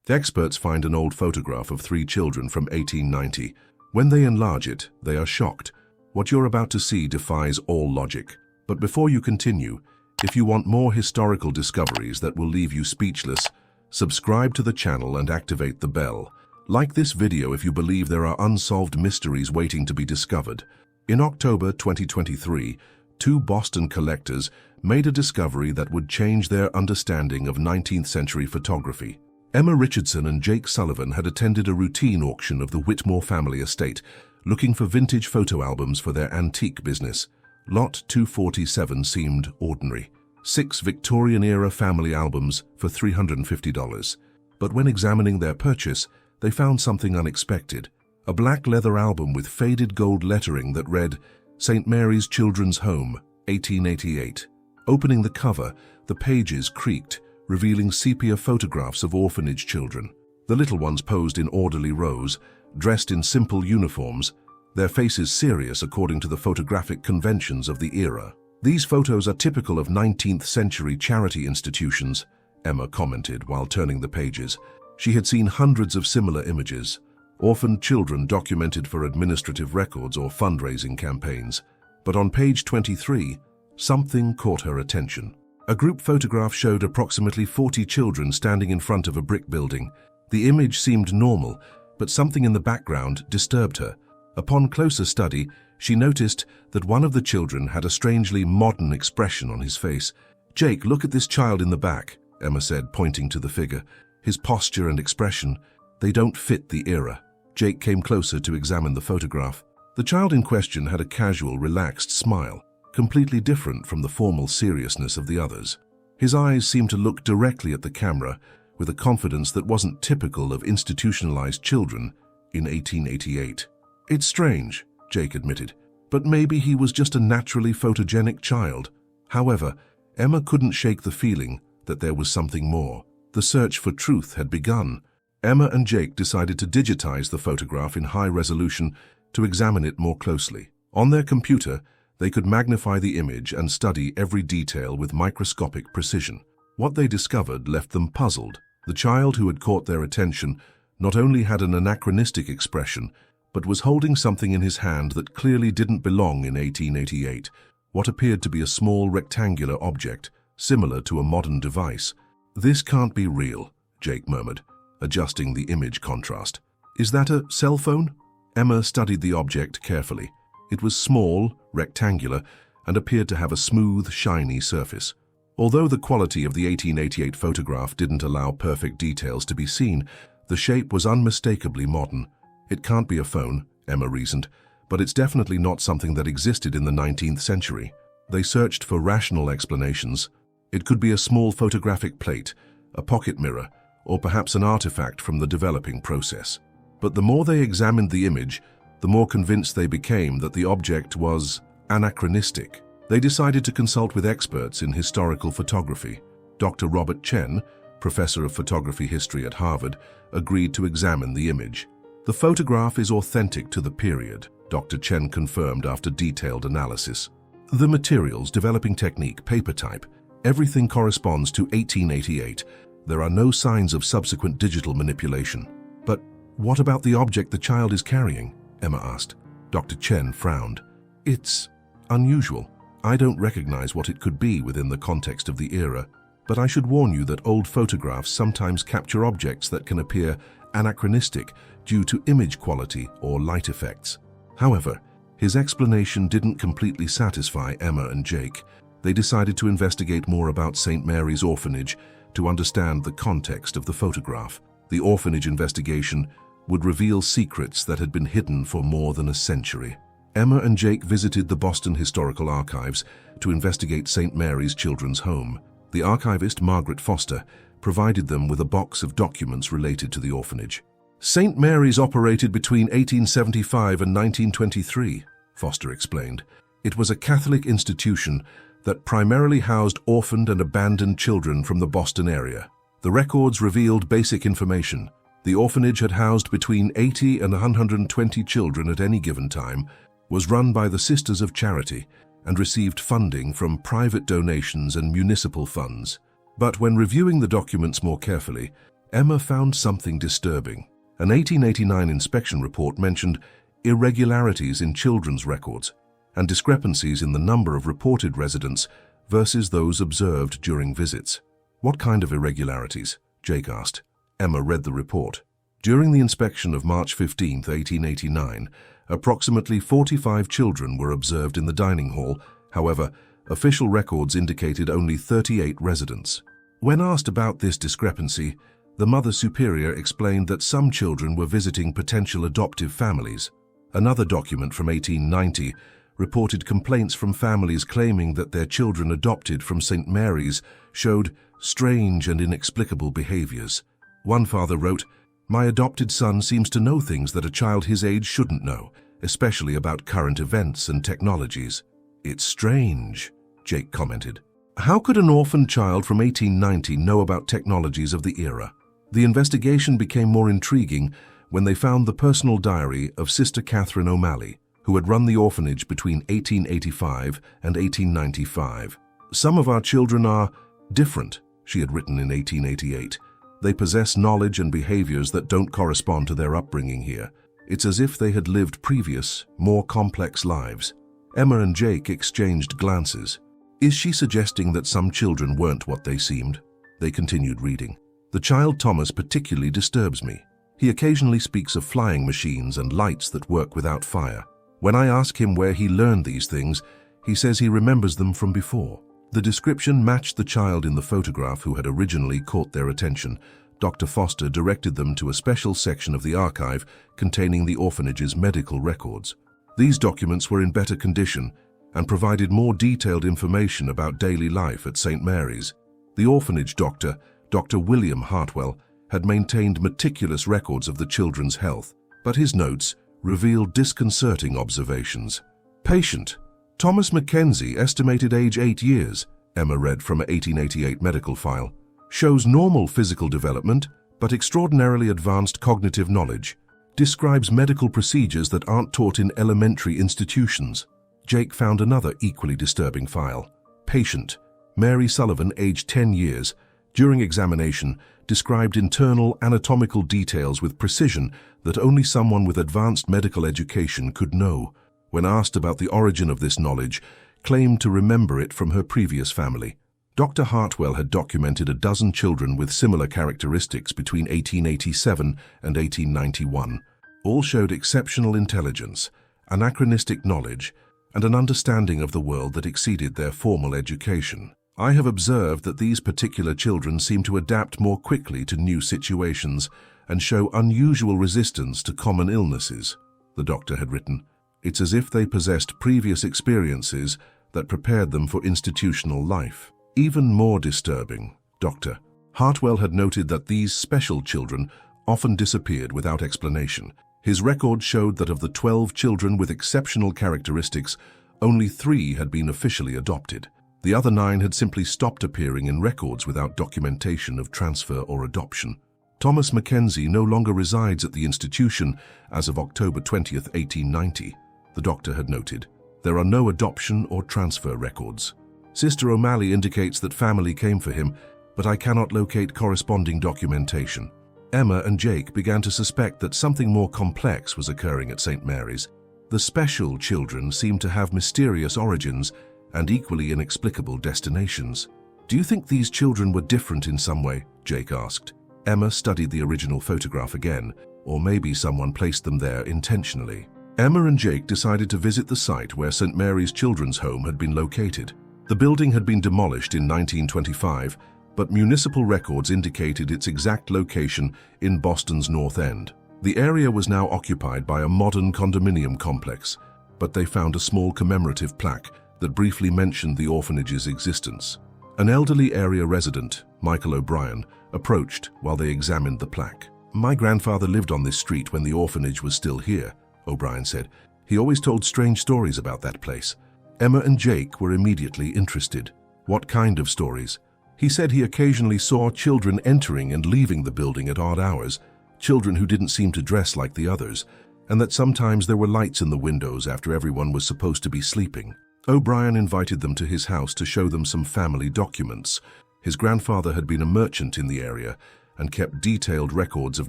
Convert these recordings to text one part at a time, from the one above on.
The experts find an old photograph of 3 children from 1890. When they enlarge it, they are shocked. What you're about to see defies all logic. But before you continue, if you want more historical discoveries that will leave you speechless, subscribe to the channel and activate the bell. Like this video if you believe there are unsolved mysteries waiting to be discovered. In October 2023, 2 Boston collectors made a discovery that would change their understanding of 19th century photography. Emma Richardson and Jake Sullivan had attended a routine auction of the Whitmore family estate, looking for vintage photo albums for their antique business. Lot 247 seemed ordinary. 6 Victorian-era family albums for $350. But when examining their purchase, they found something unexpected. A black leather album with faded gold lettering that read, St. Mary's Children's Home, 1888. Opening the cover, the pages creaked, revealing sepia photographs of orphanage children. The little ones posed in orderly rows, dressed in simple uniforms, their faces serious according to the photographic conventions of the era. These photos are typical of 19th century charity institutions, Emma commented while turning the pages. She had seen hundreds of similar images, orphaned children documented for administrative records or fundraising campaigns. But on page 23, something caught her attention. A group photograph showed approximately 40 children standing in front of a brick building. The image seemed normal, but something in the background disturbed her. Upon closer study, she noticed that one of the children had a strangely modern expression on his face. "Jake, look at this child in the back," Emma said, pointing to the figure. "His posture and expression, they don't fit the era." Jake came closer to examine the photograph. The child in question had a casual, relaxed smile, completely different from the formal seriousness of the others. His eyes seemed to look directly at the camera with a confidence that wasn't typical of institutionalized children in 1888. "It's strange," Jake admitted, "but maybe he was just a naturally photogenic child." However, Emma couldn't shake the feeling that there was something more. The search for truth had begun. Emma and Jake decided to digitize the photograph in high resolution to examine it more closely. On their computer, they could magnify the image and study every detail with microscopic precision. What they discovered left them puzzled. The child who had caught their attention not only had an anachronistic expression, but was holding something in his hand that clearly didn't belong in 1888, what appeared to be a small rectangular object, similar to a modern device. "This can't be real," Jake murmured, adjusting the image contrast. "Is that a cell phone?" Emma studied the object carefully. It was small, rectangular, and appeared to have a smooth, shiny surface. Although the quality of the 1888 photograph didn't allow perfect details to be seen, the shape was unmistakably modern. "It can't be a phone," Emma reasoned, "but it's definitely not something that existed in the 19th century." They searched for rational explanations. It could be a small photographic plate, a pocket mirror, or perhaps an artifact from the developing process. But the more they examined the image, the more convinced they became that the object was anachronistic. They decided to consult with experts in historical photography. Dr. Robert Chen, professor of photography history at Harvard, agreed to examine the image. "The photograph is authentic to the period," Dr. Chen confirmed after detailed analysis. "The materials, developing technique, paper type, everything corresponds to 1888. There are no signs of subsequent digital manipulation." "But what about the object the child is carrying?" Emma asked. Dr. Chen frowned. "It's unusual. I don't recognize what it could be within the context of the era, but I should warn you that old photographs sometimes capture objects that can appear anachronistic due to image quality or light effects." However, his explanation didn't completely satisfy Emma and Jake. They decided to investigate more about St. Mary's Orphanage to understand the context of the photograph. The orphanage investigation would reveal secrets that had been hidden for more than a century. Emma and Jake visited the Boston Historical Archives to investigate St. Mary's Children's Home. The archivist, Margaret Foster, provided them with a box of documents related to the orphanage. "St. Mary's operated between 1875 and 1923, Foster explained. "It was a Catholic institution that primarily housed orphaned and abandoned children from the Boston area. The records revealed basic information. The orphanage had housed between 80 and 120 children at any given time, was run by the Sisters of Charity, and received funding from private donations and municipal funds. But when reviewing the documents more carefully, Emma found something disturbing. An 1889 inspection report mentioned irregularities in children's records and discrepancies in the number of reported residents versus those observed during visits. What kind of irregularities? Jake asked. Emma read the report. During the inspection of March 15, 1889, approximately 45 children were observed in the dining hall. However, official records indicated only 38 residents. When asked about this discrepancy, the Mother Superior explained that some children were visiting potential adoptive families. Another document from 1890 reported complaints from families claiming that their children adopted from St. Mary's showed strange and inexplicable behaviors. One father wrote, "My adopted son seems to know things that a child his age shouldn't know, especially about current events and technologies." "It's strange," Jake commented. How could an orphaned child from 1890 know about technologies of the era? The investigation became more intriguing when they found the personal diary of Sister Catherine O'Malley, who had run the orphanage between 1885 and 1895. "Some of our children are different," she had written in 1888. "They possess knowledge and behaviors that don't correspond to their upbringing here. It's as if they had lived previous, more complex lives." Emma and Jake exchanged glances. Is she suggesting that some children weren't what they seemed? They continued reading. "The child Thomas particularly disturbs me. He occasionally speaks of flying machines and lights that work without fire. When I ask him where he learned these things, he says he remembers them from before." The description matched the child in the photograph who had originally caught their attention. Dr. Foster directed them to a special section of the archive containing the orphanage's medical records. These documents were in better condition and provided more detailed information about daily life at St. Mary's. The orphanage doctor, Dr. William Hartwell, had maintained meticulous records of the children's health, but his notes revealed disconcerting observations. "Patient Thomas Mackenzie, estimated age 8 years, Emma read from an 1888 medical file. "Shows normal physical development, but extraordinarily advanced cognitive knowledge. Describes medical procedures that aren't taught in elementary institutions." Jake found another equally disturbing file. "Patient Mary Sullivan, age 10 years, during examination, described internal anatomical details with precision that only someone with advanced medical education could know. When asked about the origin of this knowledge, claimed to remember it from her previous family." Dr. Hartwell had documented a dozen children with similar characteristics between 1887 and 1891. All showed exceptional intelligence, anachronistic knowledge, and an understanding of the world that exceeded their formal education. "I have observed that these particular children seem to adapt more quickly to new situations and show unusual resistance to common illnesses," the doctor had written. "It's as if they possessed previous experiences that prepared them for institutional life." Even more disturbing, Dr. Hartwell had noted that these special children often disappeared without explanation. His record showed that of the 12 children with exceptional characteristics, only 3 had been officially adopted. The other 9 had simply stopped appearing in records without documentation of transfer or adoption. Thomas Mackenzie no longer resides at the institution as of October 20th, 1890, the doctor had noted. There are no adoption or transfer records. Sister O'Malley indicates that family came for him, but I cannot locate corresponding documentation. Emma and Jake began to suspect that something more complex was occurring at St. Mary's. The special children seemed to have mysterious origins and equally inexplicable destinations. "Do you think these children were different in some way?" Jake asked. Emma studied the original photograph again, or maybe someone placed them there intentionally. Emma and Jake decided to visit the site where St. Mary's Children's Home had been located. The building had been demolished in 1925, but municipal records indicated its exact location in Boston's North End. The area was now occupied by a modern condominium complex, but they found a small commemorative plaque that briefly mentioned the orphanage's existence. An elderly area resident, Michael O'Brien, approached while they examined the plaque. "My grandfather lived on this street when the orphanage was still here," O'Brien said. "He always told strange stories about that place." Emma and Jake were immediately interested. What kind of stories? He said he occasionally saw children entering and leaving the building at odd hours, children who didn't seem to dress like the others, and that sometimes there were lights in the windows after everyone was supposed to be sleeping. O'Brien invited them to his house to show them some family documents. His grandfather had been a merchant in the area, and kept detailed records of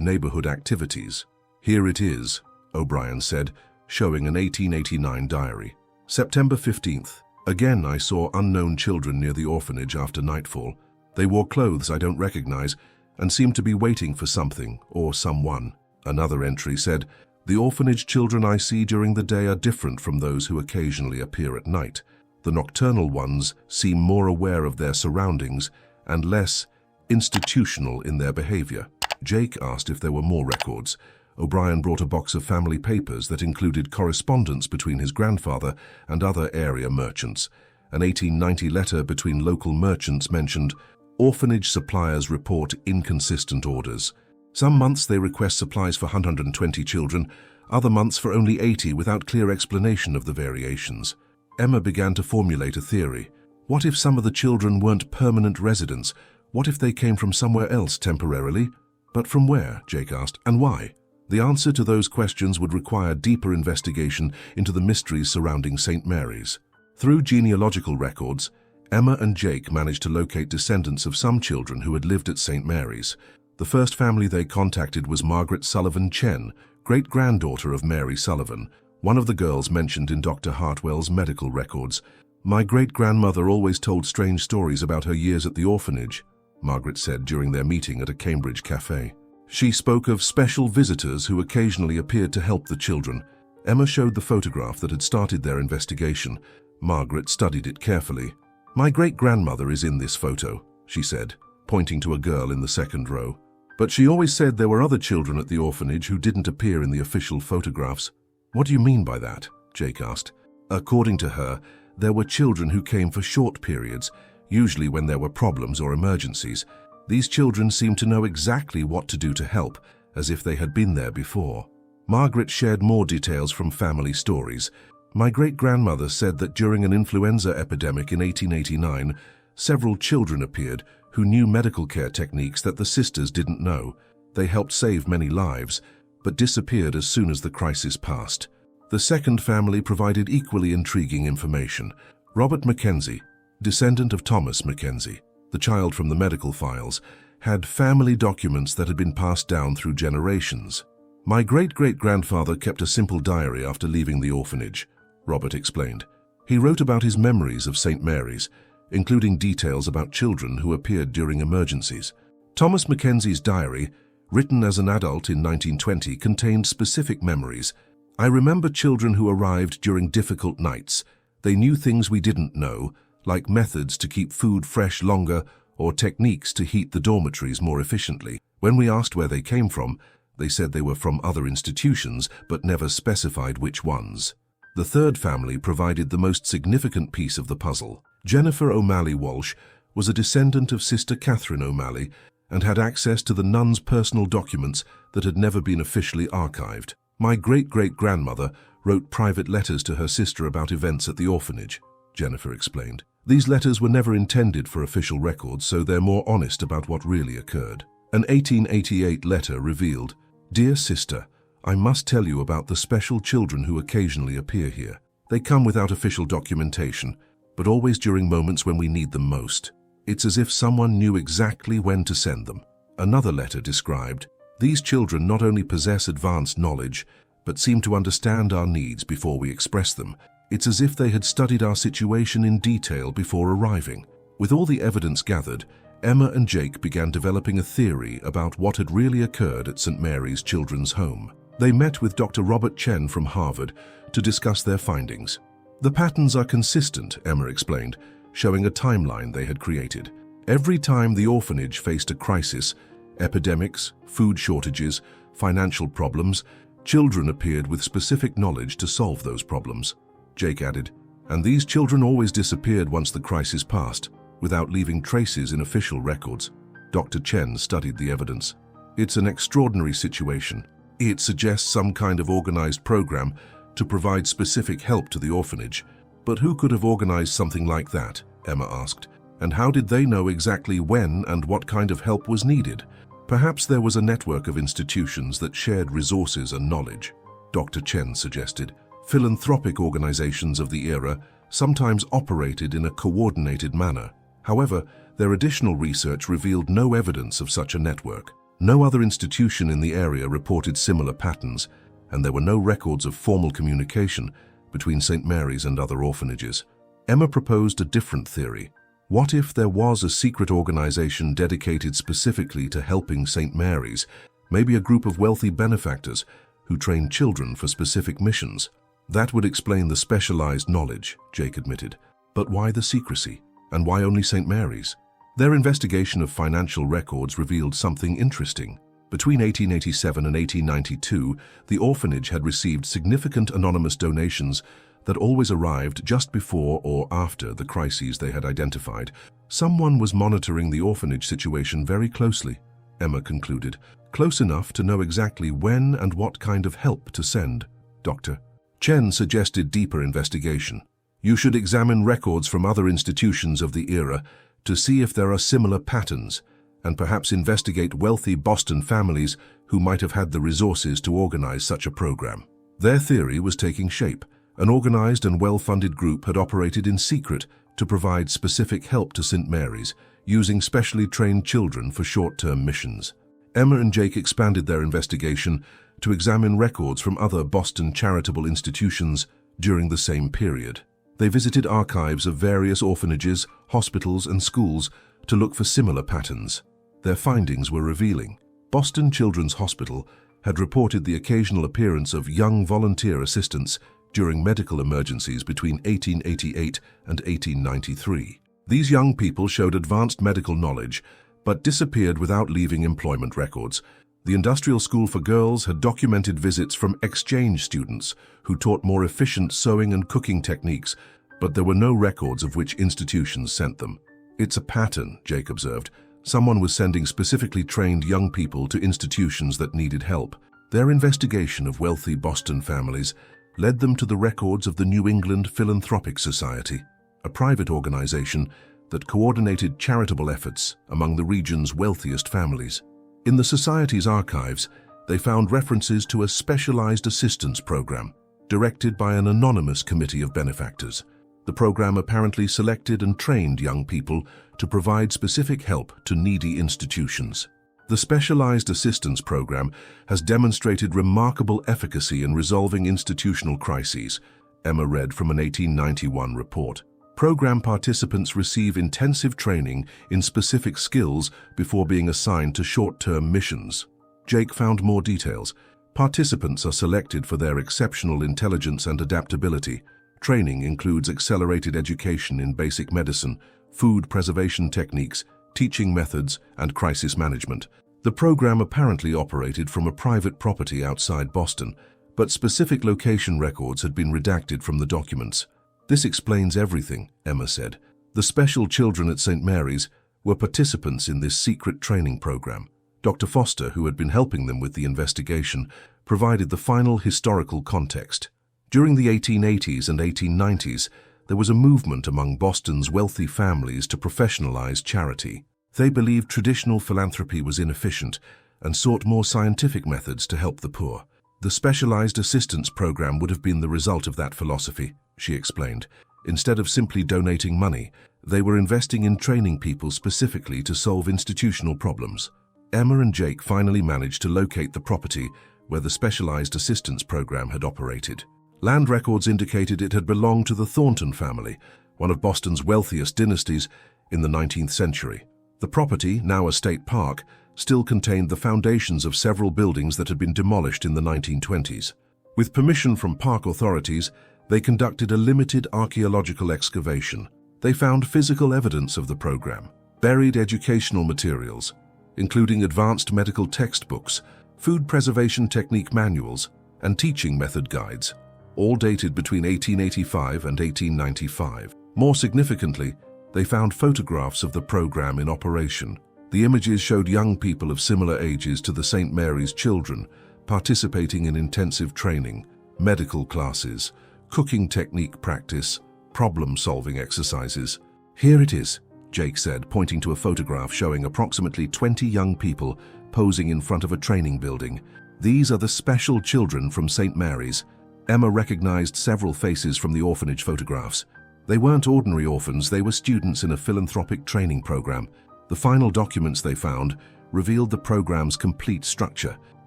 neighborhood activities. "Here it is," O'Brien said, showing an 1889 diary. "September 15th. Again, I saw unknown children near the orphanage after nightfall. They wore clothes I don't recognize and seemed to be waiting for something or someone." Another entry said, "The orphanage children I see during the day are different from those who occasionally appear at night. The nocturnal ones seem more aware of their surroundings and less institutional in their behavior." Jake asked if there were more records. O'Brien brought a box of family papers that included correspondence between his grandfather and other area merchants. An 1890 letter between local merchants mentioned, "Orphanage suppliers report inconsistent orders. Some months they request supplies for 120 children, other months for only 80 without clear explanation of the variations." Emma began to formulate a theory. What if some of the children weren't permanent residents? What if they came from somewhere else temporarily? "But from where?" Jake asked, "and why?" The answer to those questions would require deeper investigation into the mysteries surrounding St. Mary's. Through genealogical records, Emma and Jake managed to locate descendants of some children who had lived at St. Mary's. The first family they contacted was Margaret Sullivan Chen, great-granddaughter of Mary Sullivan, one of the girls mentioned in Dr. Hartwell's medical records. "My great-grandmother always told strange stories about her years at the orphanage," Margaret said during their meeting at a Cambridge cafe. She spoke of special visitors who occasionally appeared to help the children. Emma showed the photograph that had started their investigation. Margaret studied it carefully. "My great-grandmother is in this photo," she said, pointing to a girl in the second row. "But she always said there were other children at the orphanage who didn't appear in the official photographs." "What do you mean by that?" Jake asked. "According to her, there were children who came for short periods, usually when there were problems or emergencies. These children seemed to know exactly what to do to help, as if they had been there before." Margaret shared more details from family stories. "My great-grandmother said that during an influenza epidemic in 1889, several children appeared who knew medical care techniques that the sisters didn't know. They helped save many lives, but disappeared as soon as the crisis passed." The second family provided equally intriguing information. Robert Mackenzie, descendant of Thomas Mackenzie, the child from the medical files, had family documents that had been passed down through generations. "My great-great-grandfather kept a simple diary after leaving the orphanage," Robert explained. "He wrote about his memories of St. Mary's, including details about children who appeared during emergencies." Thomas Mackenzie's diary, written as an adult in 1920, contained specific memories. "I remember children who arrived during difficult nights. They knew things we didn't know, like methods to keep food fresh longer or techniques to heat the dormitories more efficiently. When we asked where they came from, they said they were from other institutions, but never specified which ones." The third family provided the most significant piece of the puzzle. Jennifer O'Malley Walsh was a descendant of Sister Catherine O'Malley and had access to the nun's personal documents that had never been officially archived. "My great-great-grandmother wrote private letters to her sister about events at the orphanage," Jennifer explained. "These letters were never intended for official records, so they're more honest about what really occurred." An 1888 letter revealed, "Dear sister, I must tell you about the special children who occasionally appear here. They come without official documentation, but always during moments when we need them most. It's as if someone knew exactly when to send them." Another letter described, "These children not only possess advanced knowledge, but seem to understand our needs before we express them. It's as if they had studied our situation in detail before arriving." With all the evidence gathered, Emma and Jake began developing a theory about what had really occurred at St. Mary's Children's Home. They met with Dr. Robert Chen from Harvard to discuss their findings. "The patterns are consistent," Emma explained, showing a timeline they had created. "Every time the orphanage faced a crisis, epidemics, food shortages, financial problems, children appeared with specific knowledge to solve those problems." Jake added, "And these children always disappeared once the crisis passed, without leaving traces in official records." Dr. Chen studied the evidence. "It's an extraordinary situation. It suggests some kind of organized program to provide specific help to the orphanage. But who could have organized something like that?" Emma asked. "And how did they know exactly when and what kind of help was needed? Perhaps there was a network of institutions that shared resources and knowledge," Dr. Chen suggested. "Philanthropic organizations of the era sometimes operated in a coordinated manner." However, their additional research revealed no evidence of such a network. No other institution in the area reported similar patterns, and there were no records of formal communication between St. Mary's and other orphanages. Emma proposed a different theory. What if there was a secret organization dedicated specifically to helping St. Mary's, maybe a group of wealthy benefactors who trained children for specific missions? That would explain the specialized knowledge, Jake admitted. But why the secrecy? And why only St. Mary's? Their investigation of financial records revealed something interesting. Between 1887 and 1892, the orphanage had received significant anonymous donations that always arrived just before or after the crises they had identified. Someone was monitoring the orphanage situation very closely, Emma concluded, close enough to know exactly when and what kind of help to send. Dr. Chen suggested deeper investigation. You should examine records from other institutions of the era to see if there are similar patterns, and perhaps investigate wealthy Boston families who might have had the resources to organize such a program. Their theory was taking shape. An organized and well-funded group had operated in secret to provide specific help to St. Mary's, using specially trained children for short-term missions. Emma and Jake expanded their investigation to examine records from other Boston charitable institutions during the same period. They visited archives of various orphanages, hospitals, and schools to look for similar patterns. Their findings were revealing. Boston Children's Hospital had reported the occasional appearance of young volunteer assistants during medical emergencies between 1888 and 1893. These young people showed advanced medical knowledge, but disappeared without leaving employment records. The Industrial School for Girls had documented visits from exchange students who taught more efficient sewing and cooking techniques, but there were no records of which institutions sent them. It's a pattern, Jake observed. Someone was sending specifically trained young people to institutions that needed help. Their investigation of wealthy Boston families led them to the records of the New England Philanthropic Society, a private organization that coordinated charitable efforts among the region's wealthiest families. In the Society's archives, they found references to a specialized assistance program directed by an anonymous committee of benefactors. The program apparently selected and trained young people to provide specific help to needy institutions. The Specialized Assistance Program has demonstrated remarkable efficacy in resolving institutional crises, Emma read from an 1891 report. Program participants receive intensive training in specific skills before being assigned to short-term missions. Jake found more details. Participants are selected for their exceptional intelligence and adaptability. Training includes accelerated education in basic medicine, food preservation techniques, teaching methods, and crisis management. The program apparently operated from a private property outside Boston, but specific location records had been redacted from the documents. This explains everything, Emma said. The special children at St. Mary's were participants in this secret training program. Dr. Foster, who had been helping them with the investigation, provided the final historical context. During the 1880s and 1890s, there was a movement among Boston's wealthy families to professionalize charity. They believed traditional philanthropy was inefficient and sought more scientific methods to help the poor. The Specialized Assistance Program would have been the result of that philosophy, she explained. Instead of simply donating money, they were investing in training people specifically to solve institutional problems. Emma and Jake finally managed to locate the property where the Specialized Assistance Program had operated. Land records indicated it had belonged to the Thornton family, one of Boston's wealthiest dynasties in the 19th century. The property, now a state park, still contained the foundations of several buildings that had been demolished in the 1920s. With permission from park authorities, they conducted a limited archaeological excavation. They found physical evidence of the program, buried educational materials, including advanced medical textbooks, food preservation technique manuals, and teaching method guides, all dated between 1885 and 1895. More significantly, they found photographs of the program in operation. The images showed young people of similar ages to the St. Mary's children participating in intensive training, medical classes, cooking technique practice, problem-solving exercises. Here it is, Jake said, pointing to a photograph showing approximately 20 young people posing in front of a training building. These are the special children from St. Mary's. Emma recognized several faces from the orphanage photographs. They weren't ordinary orphans, they were students in a philanthropic training program. The final documents they found revealed the program's complete structure.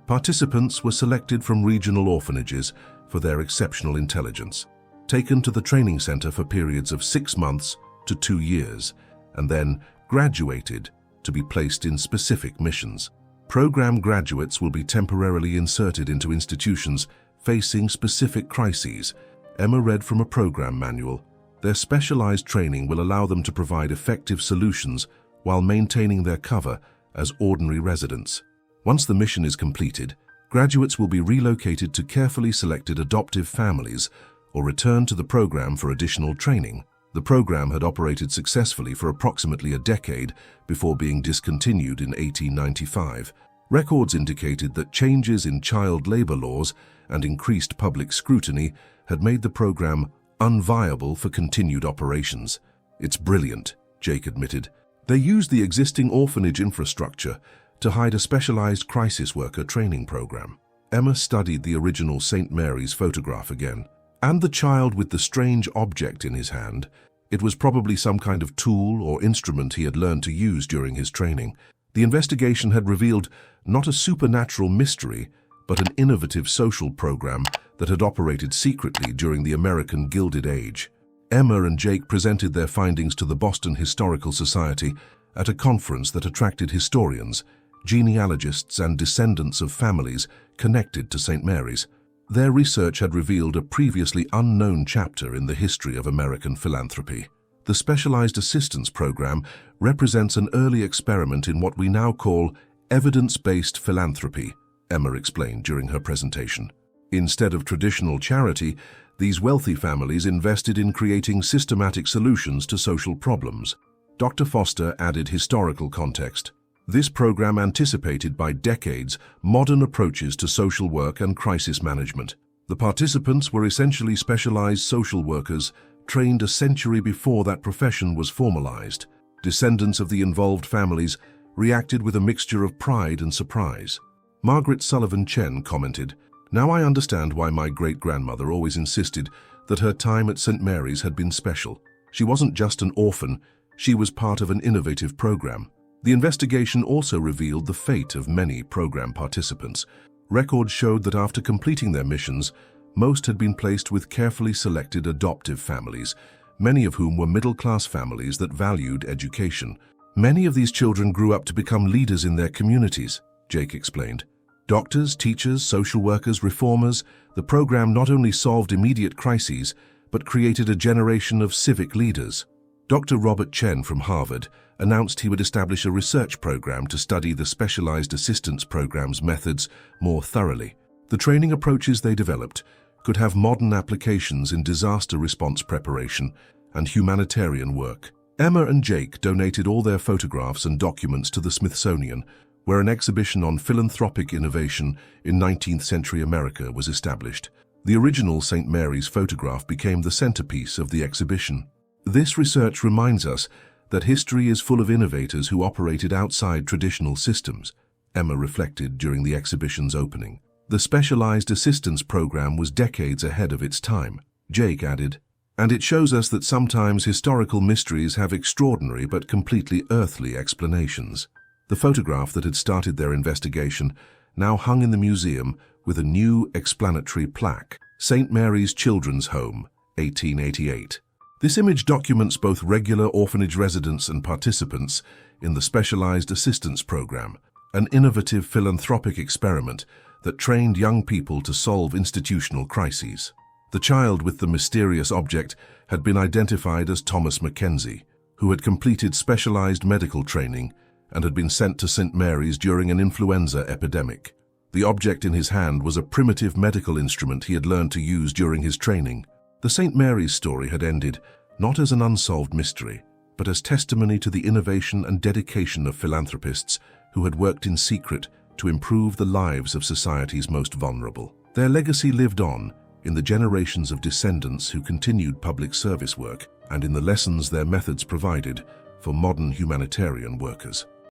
Participants were selected from regional orphanages for their exceptional intelligence, taken to the training center for periods of 6 months to 2 years, and then graduated to be placed in specific missions. Program graduates will be temporarily inserted into institutions facing specific crises. Emma read from a program manual. Their specialized training will allow them to provide effective solutions while maintaining their cover as ordinary residents. Once the mission is completed, graduates will be relocated to carefully selected adoptive families or return to the program for additional training. The program had operated successfully for approximately a decade before being discontinued in 1895. Records indicated that changes in child labor laws and increased public scrutiny had made the program unviable for continued operations. "It's brilliant," Jake admitted. They used the existing orphanage infrastructure to hide a specialized crisis worker training program. Emma studied the original St. Mary's photograph again, and the child with the strange object in his hand. It was probably some kind of tool or instrument he had learned to use during his training. The investigation had revealed not a supernatural mystery, but an innovative social program that had operated secretly during the American Gilded Age. Emma and Jake presented their findings to the Boston Historical Society at a conference that attracted historians, genealogists, and descendants of families connected to St. Mary's. Their research had revealed a previously unknown chapter in the history of American philanthropy. The Specialized Assistance Program represents an early experiment in what we now call evidence-based philanthropy, Emma explained during her presentation. Instead of traditional charity, these wealthy families invested in creating systematic solutions to social problems. Dr. Foster added historical context. This program anticipated by decades modern approaches to social work and crisis management. The participants were essentially specialized social workers trained a century before that profession was formalized. Descendants of the involved families reacted with a mixture of pride and surprise. Margaret Sullivan Chen commented, "Now I understand why my great-grandmother always insisted that her time at St. Mary's had been special. She wasn't just an orphan, she was part of an innovative program." The investigation also revealed the fate of many program participants. Records showed that after completing their missions, most had been placed with carefully selected adoptive families, many of whom were middle-class families that valued education. Many of these children grew up to become leaders in their communities, Jake explained. Doctors, teachers, social workers, reformers, the program not only solved immediate crises, but created a generation of civic leaders. Dr. Robert Chen from Harvard announced he would establish a research program to study the Specialized Assistance Program's methods more thoroughly. The training approaches they developed could have modern applications in disaster response preparation and humanitarian work. Emma and Jake donated all their photographs and documents to the Smithsonian, where an exhibition on philanthropic innovation in 19th century America was established. The original St. Mary's photograph became the centerpiece of the exhibition. This research reminds us that history is full of innovators who operated outside traditional systems, Emma reflected during the exhibition's opening. The Specialized Assistance Program was decades ahead of its time, Jake added, and it shows us that sometimes historical mysteries have extraordinary but completely earthly explanations. The photograph that had started their investigation now hung in the museum with a new explanatory plaque, St. Mary's Children's Home, 1888. This image documents both regular orphanage residents and participants in the Specialized Assistance Program, an innovative philanthropic experiment that trained young people to solve institutional crises. The child with the mysterious object had been identified as Thomas Mackenzie, who had completed specialized medical training and had been sent to St. Mary's during an influenza epidemic. The object in his hand was a primitive medical instrument he had learned to use during his training. The St. Mary's story had ended not as an unsolved mystery, but as testimony to the innovation and dedication of philanthropists who had worked in secret to improve the lives of society's most vulnerable. Their legacy lived on in the generations of descendants who continued public service work and in the lessons their methods provided for modern humanitarian workers.